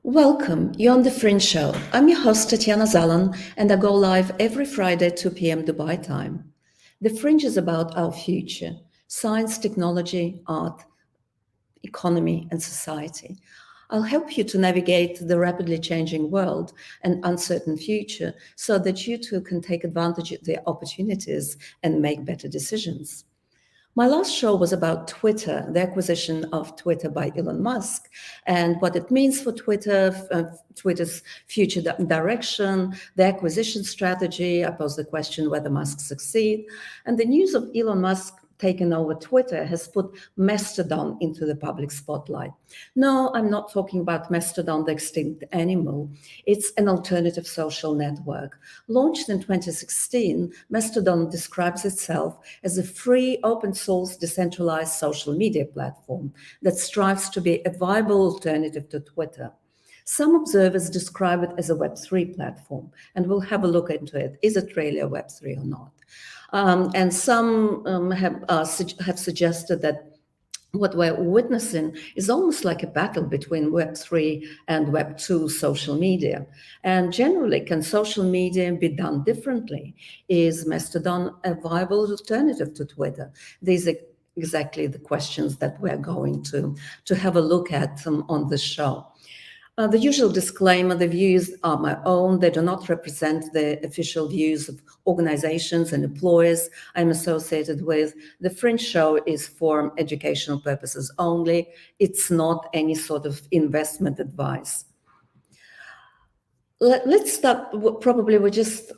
Welcome, you're on the Fringe Show. I'm your host, Tatiana Zalan, and I go live every Friday at 2 p.m. Dubai time. The Fringe is about our future science, technology, art, economy, and society. I'll help you to navigate the rapidly changing world and uncertain future so that you too can take advantage of the opportunities and make better decisions. My last show was about Twitter, the acquisition of Twitter by Elon Musk, and what it means for Twitter, Twitter's future direction, the acquisition strategy. I posed the question whether Musk succeed, and the news of Elon Musk taken over Twitter has put Mastodon into the public spotlight. No, I'm not talking about Mastodon, the extinct animal. It's an alternative social network. Launched in 2016, Mastodon describes itself as a free, open source, decentralized social media platform that strives to be a viable alternative to Twitter. Some observers describe it as a Web3 platform, and we'll have a look into it. Is it really a Web3 or not? And some have suggested that what we're witnessing is almost like a battle between Web3 and Web2 social media. And generally, can social media be done differently? Is Mastodon a viable alternative to Twitter? These are exactly the questions that we're going to have a look at on this show. The usual disclaimer, the views are my own. They do not represent the official views of organizations and employers I'm associated with. The Fringe Show is for educational purposes only. It's not any sort of investment advice. Let's start probably with just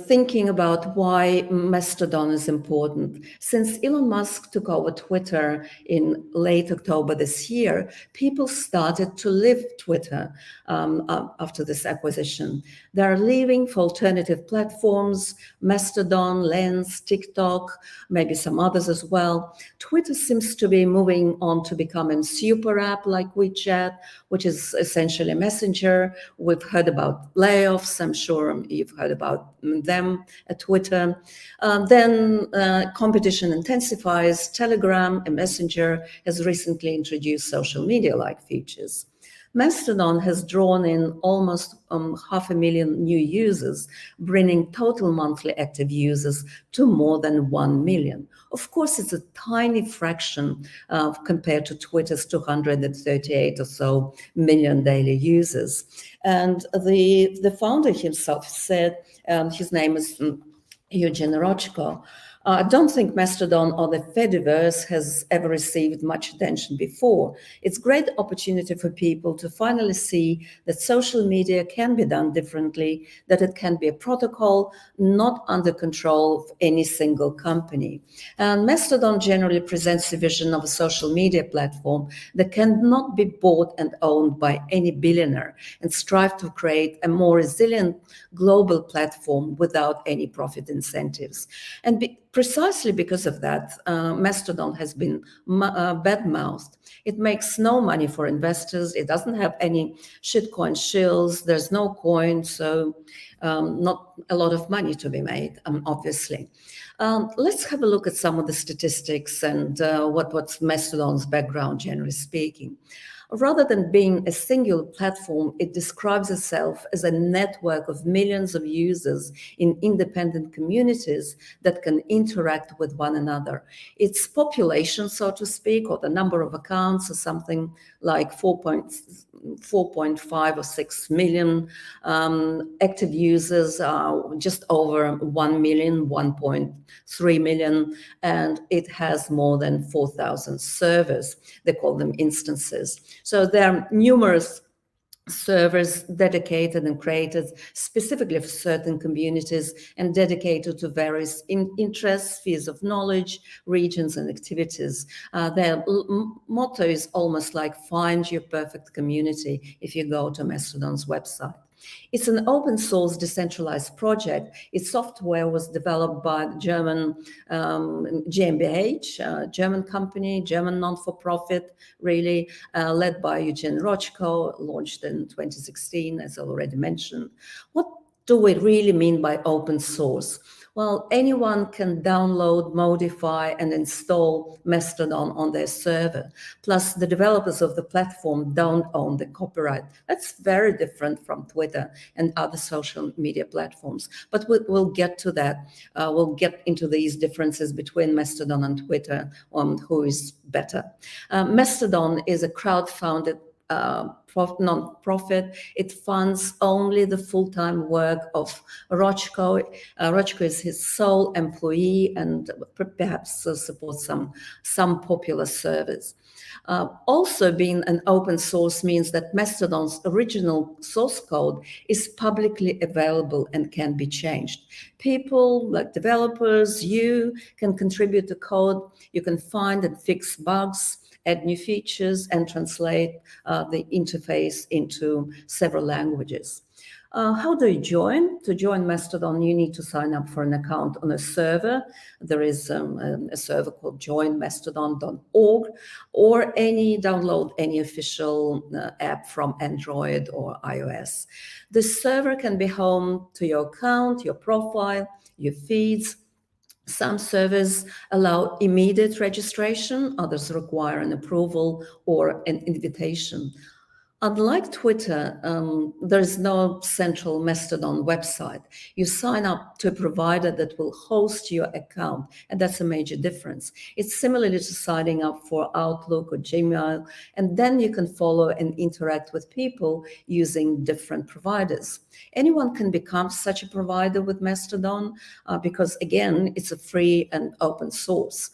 thinking about why Mastodon is important. Since Elon Musk took over Twitter in late October this year, people started to leave Twitter after this acquisition. They're leaving for alternative platforms, Mastodon, Lens, TikTok, maybe some others as well. Twitter seems to be moving on to become a super app like WeChat, which is essentially a messenger. We've heard about layoffs. I'm sure you've heard about them at Twitter. Then competition intensifies. Telegram, a messenger, has recently introduced social media-like features. Mastodon has drawn in almost 500,000 new users, bringing total monthly active users to more than 1 million. Of course, it's a tiny fraction compared to Twitter's 238 or so million daily users. And the founder himself said, his name is Eugene Rochko, I don't think Mastodon or the Fediverse has ever received much attention before. It's a great opportunity for people to finally see that social media can be done differently, that it can be a protocol not under control of any single company. And Mastodon generally presents a vision of a social media platform that cannot be bought and owned by any billionaire and strive to create a more resilient global platform without any profit incentives. And precisely because of that, Mastodon has been bad-mouthed. It makes no money for investors. It doesn't have any shitcoin shills. There's no coin, so not a lot of money to be made, obviously. Let's have a look at some of the statistics and what's Mastodon's background, generally speaking. Rather than being a single platform, it describes itself as a network of millions of users in independent communities that can interact with one another. Its population, so to speak, or the number of accounts is something like 4.5 or 6 million. Active users are just over 1 million, 1.3 million, and it has more than 4,000 servers. They call them instances. So there are numerous servers dedicated and created specifically for certain communities and dedicated to various interests, spheres of knowledge, regions, and activities. Their motto is almost like find your perfect community if you go to Mastodon's website. It's an open source decentralized project. Its software was developed by the German GmbH, German company, German non-for-profit, really, led by Eugene Rochko, launched in 2016, as I already mentioned. What do we really mean by open source? Well, anyone can download, modify, and install Mastodon on their server. Plus, the developers of the platform don't own the copyright. That's very different from Twitter and other social media platforms. But we'll get to that. We'll get into these differences between Mastodon and Twitter on who is better. Mastodon is a crowd-funded non-profit. It funds only the full-time work of Rochko. Rochko is his sole employee and perhaps supports some popular service. Also, being an open source means that Mastodon's original source code is publicly available and can be changed. People like developers, you can contribute to code, you can find and fix bugs, add new features, and translate the interface into several languages. How do you join? To join Mastodon, you need to sign up for an account on a server. There is a server called joinmastodon.org, or download any official app from Android or iOS. The server can be home to your account, your profile, your feeds. Some servers allow immediate registration, others require an approval or an invitation. Unlike Twitter, there is no central Mastodon website. You sign up to a provider that will host your account, and that's a major difference. It's similarly to signing up for Outlook or Gmail, and then you can follow and interact with people using different providers. Anyone can become such a provider with Mastodon because, again, it's a free and open source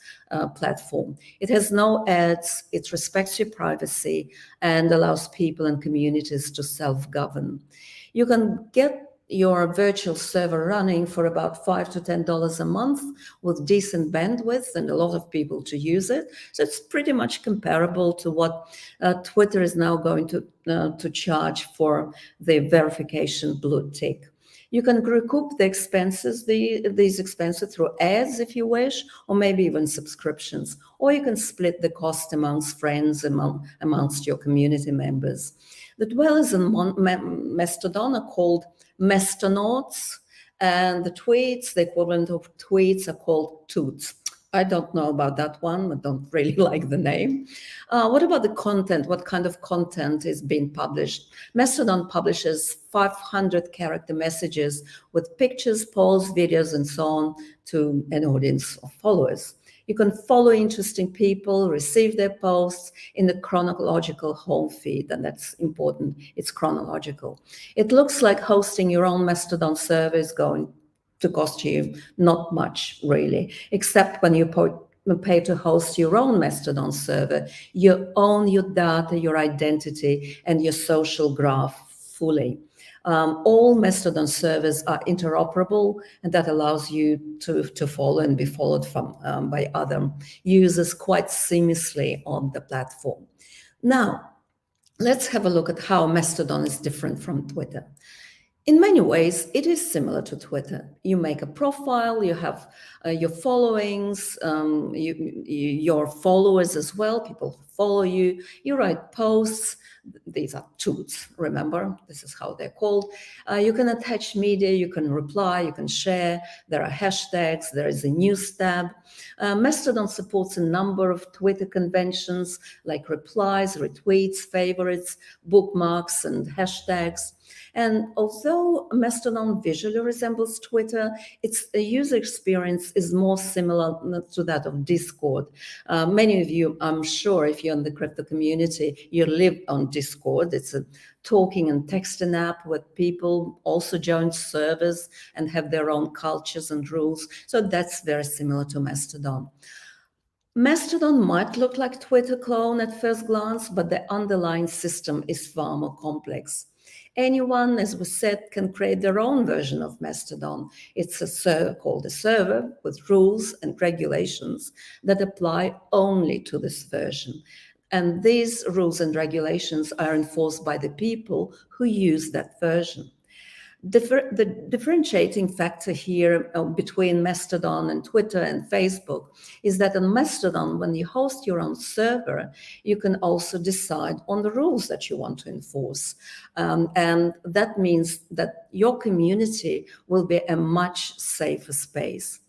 platform. It has no ads, it respects your privacy, and allows people and communities to self-govern. You can get your virtual server running for about $5 to $10 a month with decent bandwidth and a lot of people to use it. So it's pretty much comparable to what Twitter is now going to charge for the verification blue tick. You can recoup these expenses through ads if you wish, or maybe even subscriptions, or you can split the cost amongst friends, amongst your community members. The dwellers in Mastodon are called Mastodonauts, and the equivalent of tweets, are called toots. I don't know about that one. I don't really like the name. What about the content? What kind of content is being published? Mastodon publishes 500 character messages with pictures, polls, videos, and so on to an audience of followers. You can follow interesting people, receive their posts in the chronological home feed, and that's important. It's chronological. It looks like hosting your own Mastodon server is going to cost you not much, really, except when you pay to host your own Mastodon server. You own your data, your identity, and your social graph fully. All Mastodon servers are interoperable, and that allows you to follow and be followed by other users quite seamlessly on the platform. Now, let's have a look at how Mastodon is different from Twitter. In many ways, it is similar to Twitter. You make a profile, you have your followings, your followers as well, people who follow you, you write posts. These are toots, remember? This is how they're called. You can attach media, you can reply, you can share. There are hashtags, there is a news tab. Mastodon supports a number of Twitter conventions like replies, retweets, favorites, bookmarks, and hashtags. And although Mastodon visually resembles Twitter, its user experience is more similar to that of Discord. Many of you, I'm sure, if you're in the crypto community, you live on Discord. It's a talking and texting app where people also join servers and have their own cultures and rules. So that's very similar to Mastodon. Mastodon might look like Twitter clone at first glance, but the underlying system is far more complex. Anyone, as we said, can create their own version of Mastodon. It's a server called a server with rules and regulations that apply only to this version. And these rules and regulations are enforced by the people who use that version. The differentiating factor here between Mastodon and Twitter and Facebook is that on Mastodon, when you host your own server, you can also decide on the rules that you want to enforce. And that means that your community will be a much safer space.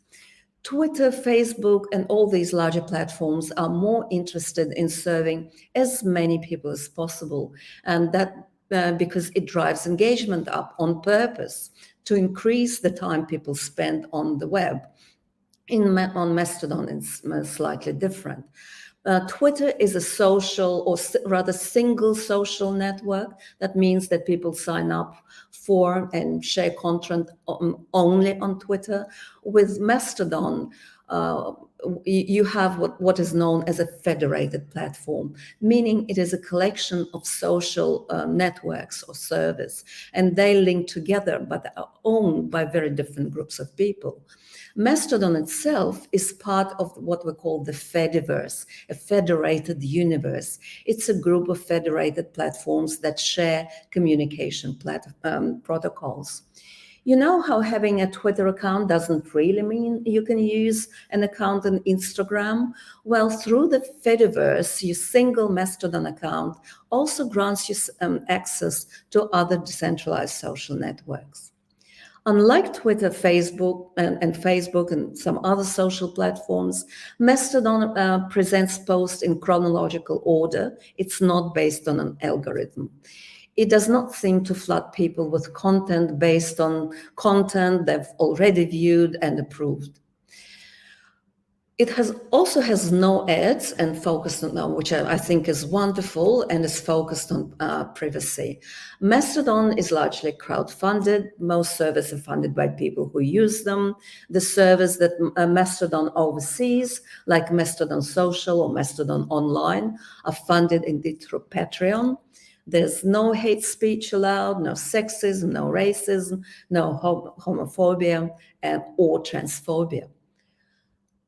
Twitter, Facebook, and all these larger platforms are more interested in serving as many people as possible. And that because it drives engagement up on purpose to increase the time people spend on the web. On Mastodon, it's slightly different. Twitter is a social, or rather single social network. That means that people sign up for and share content only on Twitter. With Mastodon, you have what is known as a federated platform, meaning it is a collection of social networks or servers, and they link together, but are owned by very different groups of people. Mastodon itself is part of what we call the Fediverse, a federated universe. It's a group of federated platforms that share communication protocols. You know how having a Twitter account doesn't really mean you can use an account on Instagram? Well, through the Fediverse, your single Mastodon account also grants you access to other decentralized social networks. Unlike Twitter, Facebook, and Facebook and some other social platforms, Mastodon presents posts in chronological order. It's not based on an algorithm. It does not seem to flood people with content based on content they've already viewed and approved. It also has no ads and focused on, which I think is wonderful, and is focused on privacy. Mastodon is largely crowdfunded. Most servers are funded by people who use them. The servers that Mastodon oversees, like Mastodon Social or Mastodon Online, are funded indeed through Patreon. There's no hate speech allowed, no sexism, no racism, no homophobia, or transphobia.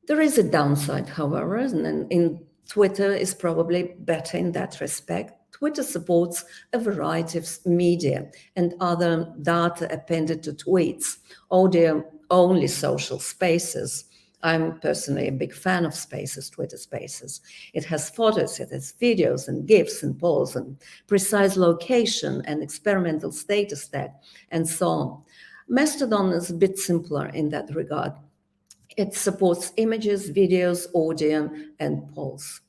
There is a downside, however, and in Twitter is probably better in that respect. Twitter supports a variety of media and other data appended to tweets, audio-only social spaces. I'm personally a big fan of Spaces, Twitter Spaces. It has photos, it has videos and GIFs and polls and precise location and experimental status tag and so on. Mastodon is a bit simpler in that regard. It supports images, videos, audio, and polls.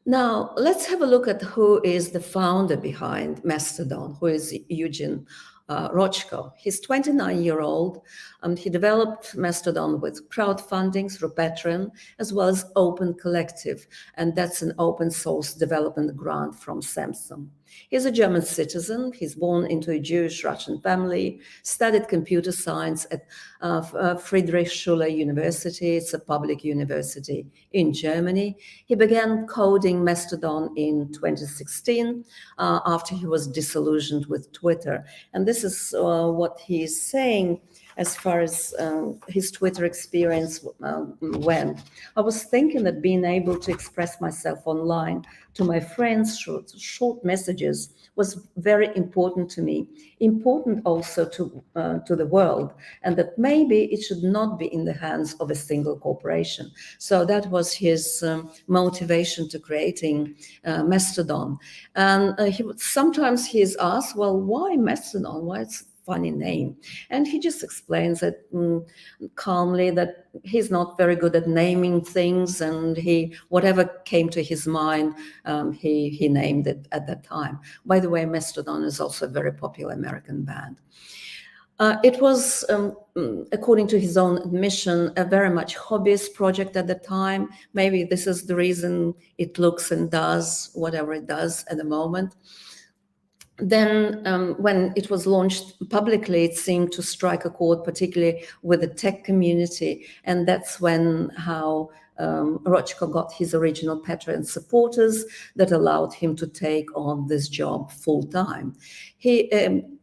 Now, let's have a look at who is the founder behind Mastodon, who is Eugene Rochko. He's 29-year-old, and he developed Mastodon with crowdfunding through Patreon, as well as Open Collective, and that's an open source development grant from Samsung. He's a German citizen. He's born into a Jewish Russian family, studied computer science at Friedrich Schiller University. It's a public university in Germany. He began coding Mastodon in 2016 after he was disillusioned with Twitter. And this is what he's saying as far as his Twitter experience went. I was thinking that being able to express myself online to my friends, short messages, was very important to me, important also to the world, and that maybe it should not be in the hands of a single corporation. So that was his motivation to creating Mastodon. And sometimes he is asked, well, why Mastodon? Why it's funny name? And he just explains it calmly that he's not very good at naming things, and whatever came to his mind, he named it at that time. By the way, Mastodon is also a very popular American band. It was, according to his own admission, a very much hobbyist project at the time. Maybe this is the reason it looks and does whatever it does at the moment. Then when it was launched publicly, it seemed to strike a chord, particularly with the tech community. And that's how Rochko got his original Patreon supporters that allowed him to take on this job full time.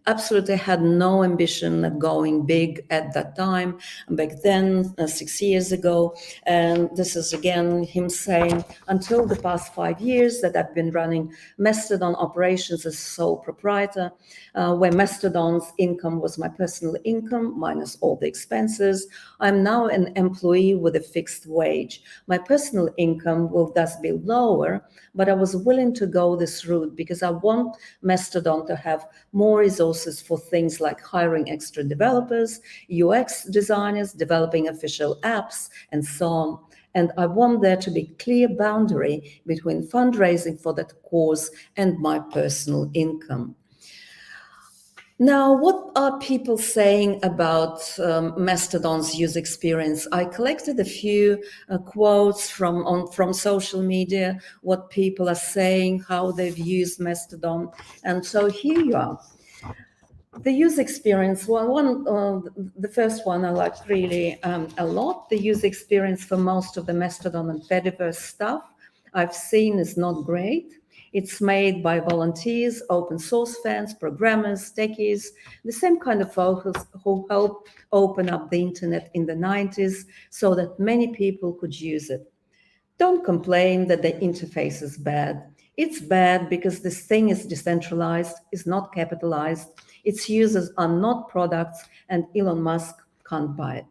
absolutely had no ambition of going big at that time, back then, 6 years ago. And this is again him saying, until the past 5 years that I've been running Mastodon operations as sole proprietor, where Mastodon's income was my personal income minus all the expenses. I'm now an employee with a fixed wage. My personal income will thus be lower, but I was willing to go this route because I want Mastodon to have more resources for things like hiring extra developers, UX designers, developing official apps, and so on. And I want there to be clear boundary between fundraising for that cause and my personal income. Now, what are people saying about Mastodon's user experience? I collected a few quotes from social media, what people are saying, how they've used Mastodon. And so here you are. The user experience, the first one I liked really a lot. The user experience for most of the Mastodon and Fediverse stuff I've seen is not great. It's made by volunteers, open source fans, programmers, techies, the same kind of folks who helped open up the internet in the 90s so that many people could use it. Don't complain that the interface is bad. It's bad because this thing is decentralized, is not capitalized, its users are not products, and Elon Musk can't buy it.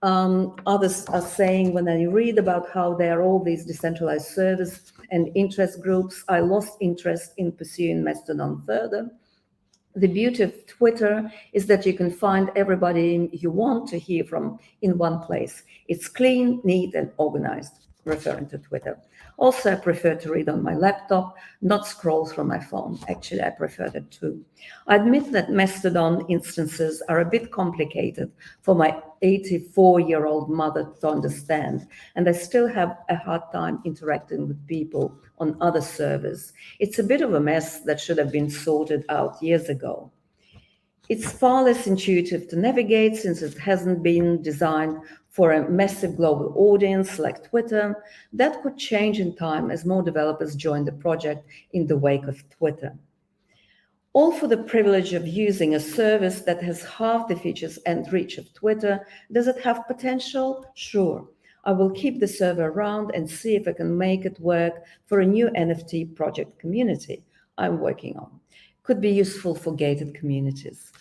Others are saying, when I read about how there are all these decentralized servers and interest groups, I lost interest in pursuing Mastodon further. The beauty of Twitter is that you can find everybody you want to hear from in one place. It's clean, neat, and organized, referring to Twitter. Also, I prefer to read on my laptop, not scroll through my phone. Actually, I prefer that too. I admit that Mastodon instances are a bit complicated for my 84-year-old mother to understand, and I still have a hard time interacting with people on other servers. It's a bit of a mess that should have been sorted out years ago. It's far less intuitive to navigate since it hasn't been designed for a massive global audience like Twitter. That could change in time as more developers join the project in the wake of Twitter. All for the privilege of using a service that has half the features and reach of Twitter. Does it have potential? Sure. I will keep the server around and see if I can make it work for a new NFT project community I'm working on. Could be useful for gated communities.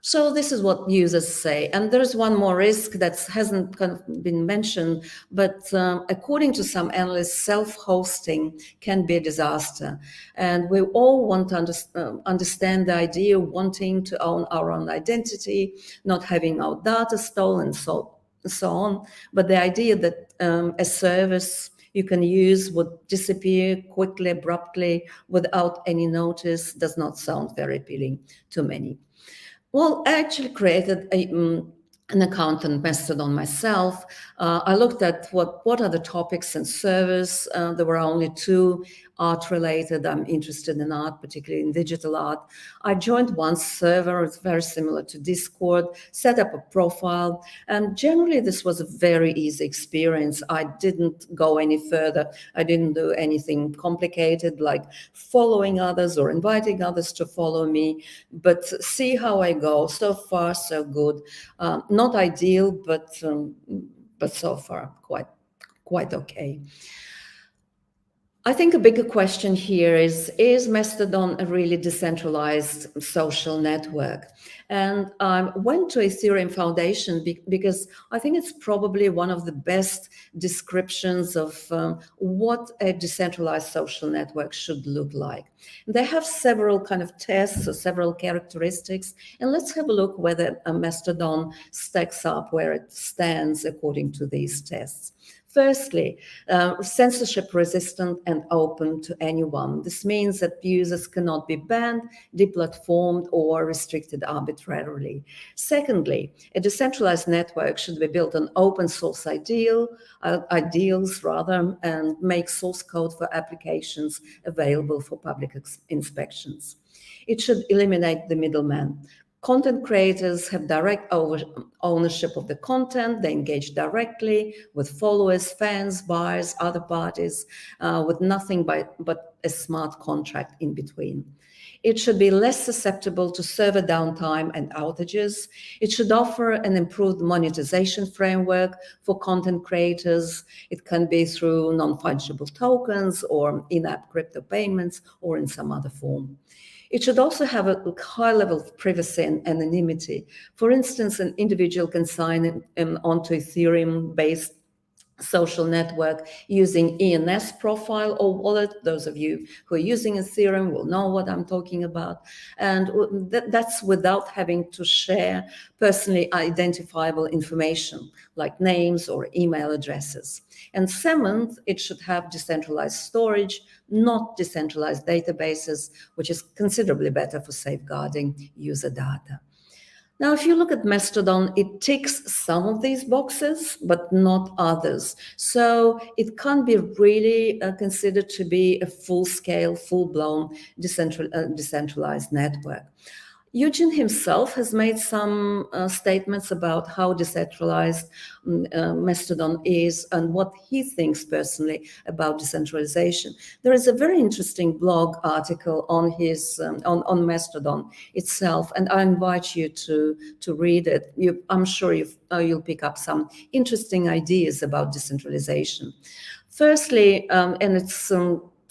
So this is what users say. And there's one more risk that hasn't kind of been mentioned, but according to some analysts, self-hosting can be a disaster. And we all want to understand the idea of wanting to own our own identity, not having our data stolen, so on. But the idea that a service you can use would disappear quickly, abruptly, without any notice does not sound very appealing to many. Well, I actually created an account on Mastodon myself. I looked at what are the topics and servers. There were only two art related. I'm interested in art, particularly in digital art. I joined one server. It's very similar to Discord, set up a profile. And generally, this was a very easy experience. I didn't go any further. I didn't do anything complicated like following others or inviting others to follow me, but see how I go. So far, so good. Not ideal, but so far quite okay. I think a bigger question here is Mastodon a really decentralized social network? And I went to Ethereum Foundation because I think it's probably one of the best descriptions of what a decentralized social network should look like. They have several kind of tests or several characteristics, and let's have a look whether Mastodon stacks up where it stands according to these tests. Firstly, censorship resistant and open to anyone. This means that users cannot be banned, deplatformed, or restricted arbitrarily. Secondly, a decentralized network should be built on open source ideals, and make source code for applications available for public inspections. It should eliminate the middleman. Content creators have direct ownership of the content. They engage directly with followers, fans, buyers, other parties, with nothing but a smart contract in between. It should be less susceptible to server downtime and outages. It should offer an improved monetization framework for content creators. It can be through non-fungible tokens or in-app crypto payments or in some other form. It should also have a high level of privacy and anonymity. For instance, an individual can sign onto Ethereum-based social network using ENS profile or wallet. Those of you who are using Ethereum will know what I'm talking about. And that's without having to share personally identifiable information like names or email addresses. And seventh, it should have decentralized storage, not decentralized databases, which is considerably better for safeguarding user data. Now, if you look at Mastodon, it ticks some of these boxes, but not others. So it can't be really considered to be a full-scale, full-blown decentralized network. Eugene himself has made some statements about how decentralized Mastodon is and what he thinks personally about decentralization. There is a very interesting blog article on his on Mastodon itself, and I invite you to read it. I'm sure you'll pick up some interesting ideas about decentralization. Firstly, and it's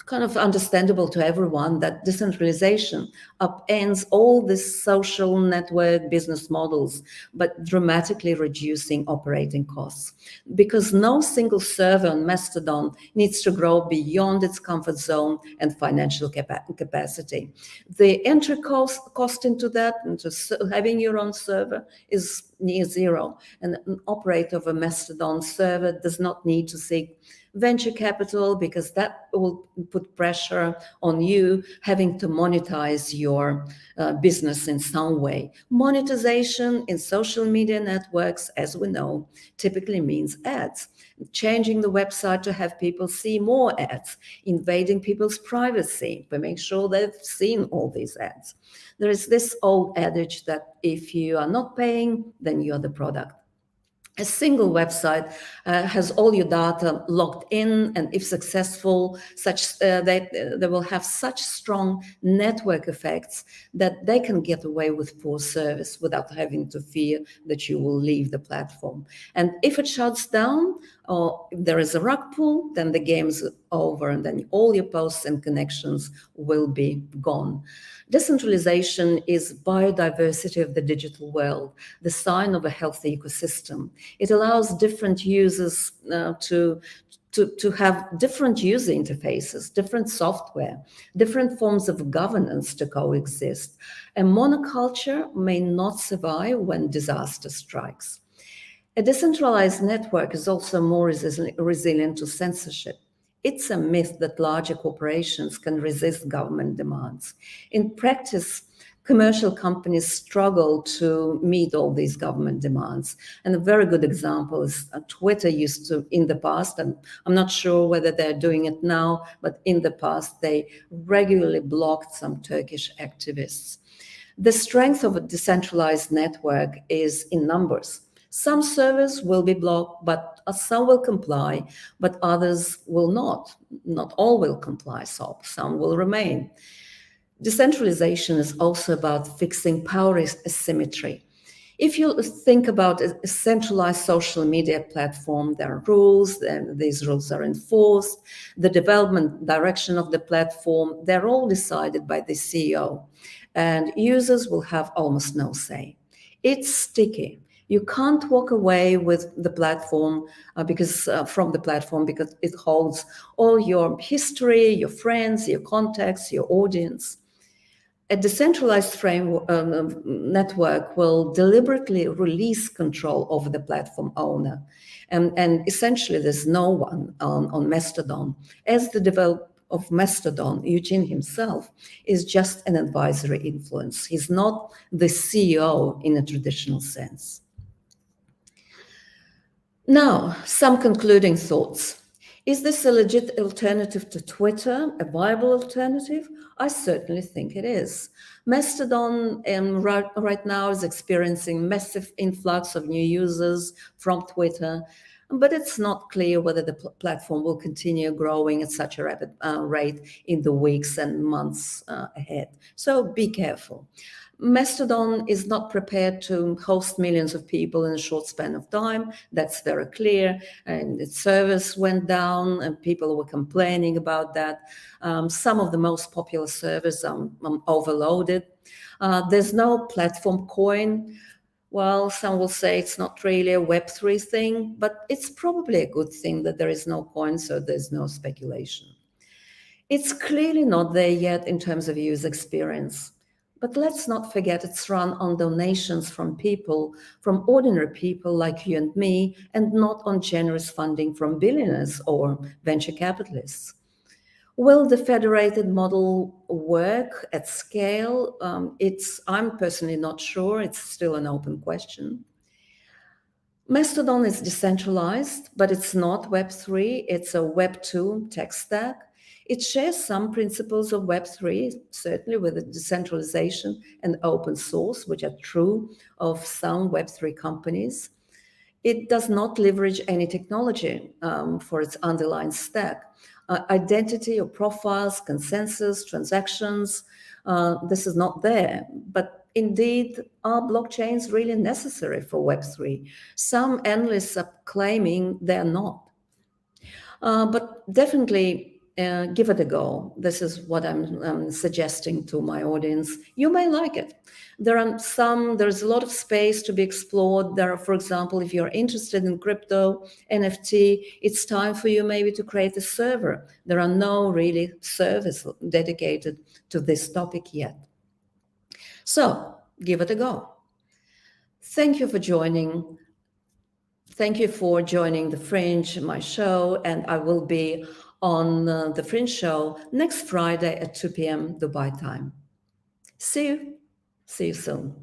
kind of understandable to everyone that decentralization upends all these social network business models, but dramatically reducing operating costs. Because no single server on Mastodon needs to grow beyond its comfort zone and financial capacity. The entry cost into that, into having your own server, is near zero. And an operator of a Mastodon server does not need to seek venture capital, because that will put pressure on you having to monetize your business in some way. Monetization in social media networks, as we know, typically means ads. Changing the website to have people see more ads, invading people's privacy to make sure they've seen all these ads. There is this old adage that if you are not paying, then you're the product. A single website has all your data locked in, and if successful, they will have such strong network effects that they can get away with poor service without having to fear that you will leave the platform. And if it shuts down, or if there is a rug pull, then the game's over, and then all your posts and connections will be gone. Decentralization is biodiversity of the digital world, the sign of a healthy ecosystem. It allows different users to have different user interfaces, different software, different forms of governance to coexist. A monoculture may not survive when disaster strikes. A decentralized network is also more resilient to censorship. It's a myth that larger corporations can resist government demands. In practice, commercial companies struggle to meet all these government demands. And a very good example is Twitter used to, in the past, and I'm not sure whether they're doing it now, but in the past, they regularly blocked some Turkish activists. The strength of a decentralized network is in numbers. Some servers will be blocked, but some will comply, but others will not. Not all will comply, so some will remain. Decentralization is also about fixing power asymmetry. If you think about a centralized social media platform, there are rules, and these rules are enforced. The development direction of the platform, they're all decided by the CEO, and users will have almost no say. It's sticky. You can't walk away with the platform from the platform because it holds all your history, your friends, your contacts, your audience. A decentralized network will deliberately release control over the platform owner. And essentially, there's no one on Mastodon. As the developer of Mastodon, Eugene himself is just an advisory influence. He's not the CEO in a traditional sense. Now, some concluding thoughts. Is this a legit alternative to Twitter, a viable alternative? I certainly think it is. Mastodon right now is experiencing massive influx of new users from Twitter. but it's not clear whether the platform will continue growing at such a rapid rate in the weeks and months ahead. So be careful. Mastodon is not prepared to host millions of people in a short span of time. That's very clear. And its service went down, and people were complaining about that. Some of the most popular servers are overloaded. There's no platform coin. Well, some will say it's not really a Web3 thing, but it's probably a good thing that there is no coin, so there's no speculation. It's clearly not there yet in terms of user experience. But let's not forget it's run on donations from people, from ordinary people like you and me, and not on generous funding from billionaires or venture capitalists. Will the federated model work at scale? I'm personally not sure. It's still an open question. Mastodon is decentralized, but it's not Web3. It's a Web2 tech stack. It shares some principles of Web3, certainly with the decentralization and open source, which are true of some Web3 companies. It does not leverage any technology for its underlying stack. Identity or profiles, consensus, transactions, this is not there. But indeed, are blockchains really necessary for Web3? Some analysts are claiming they're not. But definitely give it a go. This is what I'm suggesting to my audience. You may like it. There's a lot of space to be explored. There are, for example, if you're interested in crypto, NFT, it's time for you maybe to create a server. There are no really servers dedicated to this topic yet. So give it a go. Thank you for joining. Thank you for joining the Fringe, my show, and I will be on the Fringe show next Friday at 2 p.m. Dubai time. See you. See you soon.